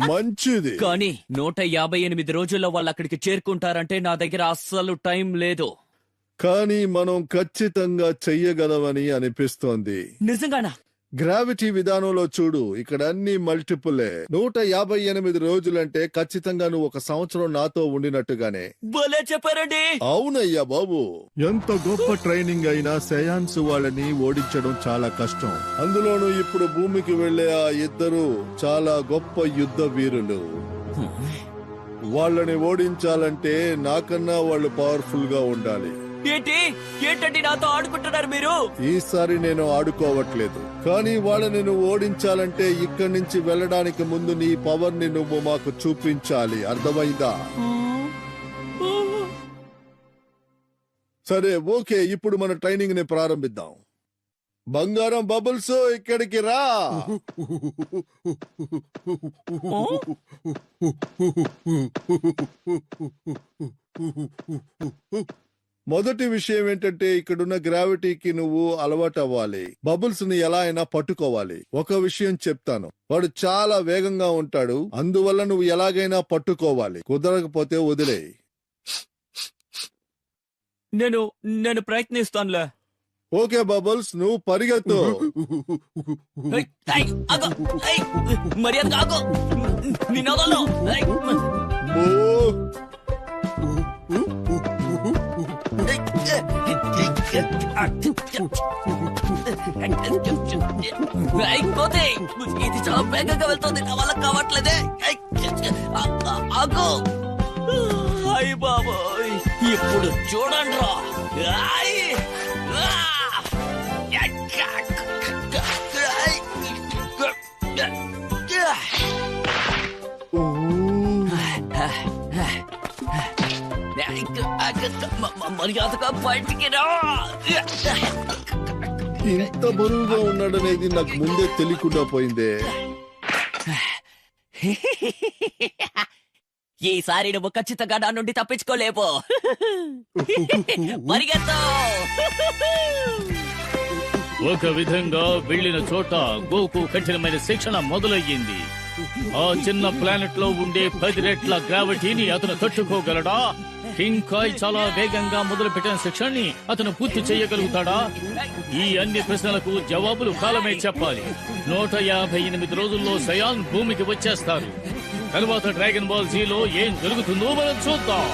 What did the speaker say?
మంచిది. కానీ 158 రోజుల్లో వాళ్ళు అక్కడికి చేరుకుంటారంటే నా దగ్గర అస్సలు టైం లేదు. కానీ మనం ఖచ్చితంగా చెయ్యగలమని అనిపిస్తోంది. నిజంగానా? గ్రావిటీ విధానంలో చూడు, ఇక్కడ అన్ని మల్టిపులే. 158 రోజులంటే ఖచ్చితంగా నువ్వు 1 సంవత్సరం నాతో ఉండినట్టుగానే. భలే చెప్పారండి. అవునయ్యా బాబు. ఎంత గొప్ప ట్రైనింగ్ అయినా సెయాన్స్ వాళ్ళని ఓడించడం చాలా కష్టం. అందులోనూ ఇప్పుడు భూమికి వెళ్లే ఆ ఇద్దరు చాలా గొప్ప యుద్ధ వీరులు. వాళ్ళని ఓడించాలంటే నాకన్నా వాళ్ళు పవర్ఫుల్ గా ఉండాలి. ఏంటండి నాతో ఆడుకుంటున్నారు మీరు? ఈసారి నేను ఆడుకోవట్లేదు, కానీ వాళ్ళని నువ్వు ఓడించాలంటే ఇక్కడి నుంచి వెళ్ళడానికి ముందు నీ పవర్ ని నువ్వు మాకు చూపించాలి. అర్థమైందా? సరే, ఓకే. ఇప్పుడు మన ట్రైనింగ్ ని ప్రారంభిద్దాం. బంగారం బబుల్స్, ఇక్కడికి రా. మొదటి విషయం ఏంటంటే ఇక్కడున్న గ్రావిటీకి నువ్వు అలవాటు అవ్వాలి. బబుల్స్ ని ఎలా అయినా పట్టుకోవాలి. ఒక విషయం చెప్తాను, వాడు చాలా వేగంగా ఉంటాడు, అందువల్ల నువ్వు ఎలాగైనా పట్టుకోవాలి. కుదరకపోతే వదిలే. నేను ప్రయత్నిస్తానులే. ఓకే బబుల్స్, నువ్వు పరిగెత్తు. మర్యాద ఇది చాలా వేగంగా వెళ్తుంది, నా వల్ల కావట్లేదే. ఆగు. అయ్ బాబోయ్, ఇప్పుడు చూడండి రా. మర్యాదగా బయటికి రా. ఇంత బరువుగా ఉన్నాడనేది నాకు ముందే తెలియకుండా పోయిందే. ఈసారి నువ్వు ఖచ్చితంగా నా నుండి తప్పించుకోలేవు. పరిగెత్తు. ఒక విధంగా వెళ్లిన చోట గోకు కఠినమైన శిక్షణ మొదలయ్యింది. ఆ చిన్న ప్లానెట్ లో ఉండే 10 రెట్ల గ్రావిటీని అతను తట్టుకోగలడా? కింగ్ కాయ్ చాలా వేగంగా మొదలుపెట్టిన శిక్షణని అతను పూర్తి చేయగలుగుతాడా? ఈ అన్ని ప్రశ్నలకు జవాబులు కాలమే చెప్పాలి. 158 రోజుల్లో సయాన్ భూమికి వచ్చేస్తారు. తర్వాత డ్రాగన్ బాల్ జీలో ఏం జరుగుతుందో మనం చూద్దాం.